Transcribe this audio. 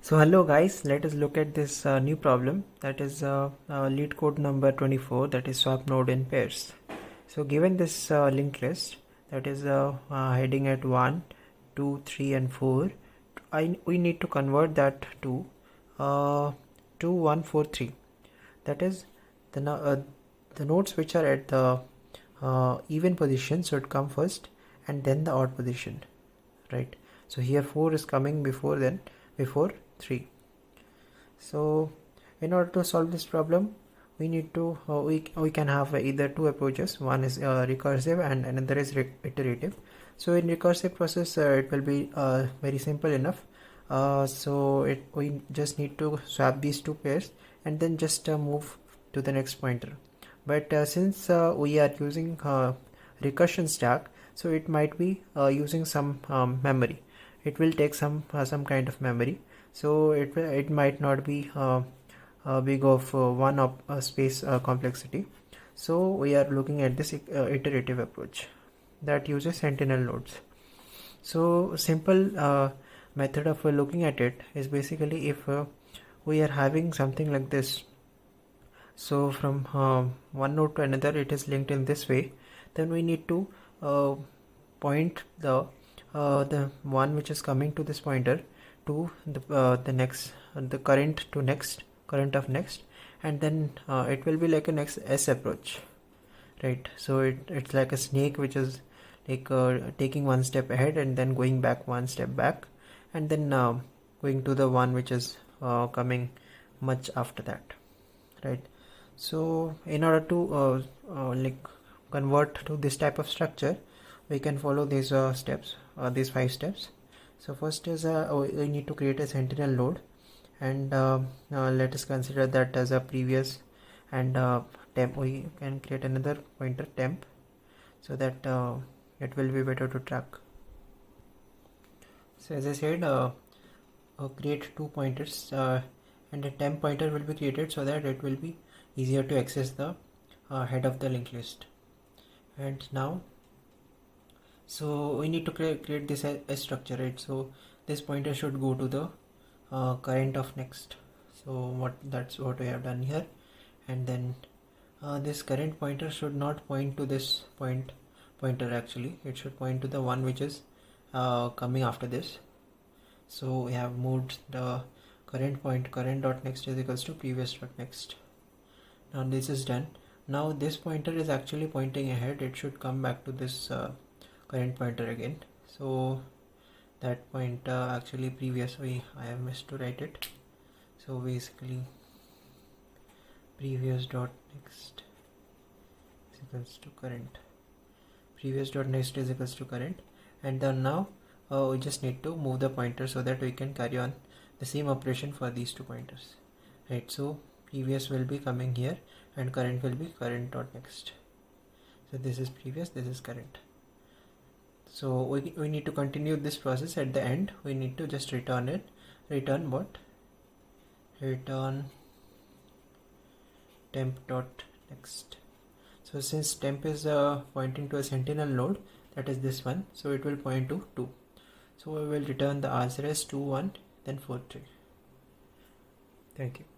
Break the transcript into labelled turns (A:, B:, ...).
A: So hello guys, let us look at this new problem, that is lead code number 24, that is swap node in pairs. So given this linked list, that is heading at 1, 2, 3 and 4, we need to convert that to 2, 1, 4, 3. That is the nodes which are at the even position should come first and then the odd position, right? So here 4 is coming before 3. So in order to solve this problem, we need to we can have either two approaches. One is recursive and another is iterative. So in recursive process, it will be very simple enough. We just need to swap these two pairs and then just move to the next pointer. But since we are using recursion stack, so it might be using some memory. It will take some kind of memory, so it might not be big of one space complexity. So we are looking at this iterative approach that uses sentinel nodes. So simple method of looking at it is basically if we are having something like this. So from one node to another it is linked in this way, then we need to point the one which is coming to this pointer to the next, the current to next, current of next, and then it will be like a next S approach, right? So it's like a snake which is like taking one step ahead and then going back one step back, and then going to the one which is coming much after that, right? So in order to like convert to this type of structure, we can follow these steps, these 5 steps. So first is we need to create a sentinel node, and let us consider that as a previous, and temp. We can create another pointer temp, so that it will be better to track. So as I said, create 2 pointers, and a temp pointer will be created so that it will be easier to access the head of the linked list. And now, so we need to create this as structure, right? So this pointer should go to the current of next. So that's what we have done here. And then this current pointer should not point to this pointer, actually it should point to the one which is coming after this. So we have moved the current dot next is equals to previous dot next. Now this is done. Now this pointer is actually pointing ahead. It should come back to this current pointer again. So that point actually previous, I have missed to write it. So basically previous dot next is equals to current. Previous dot next is equals to current, and then now we just need to move the pointer so that we can carry on the same operation for these 2 pointers, right? So previous will be coming here and current will be current dot next. So this is previous, this is current. So we need to continue this process. At the end we need to just return it. Return what? Return temp dot next. So since temp is pointing to a sentinel node, that is this one, so it will point to 2. So we will return the answer as 2, 1, then 4, 3. Thank you.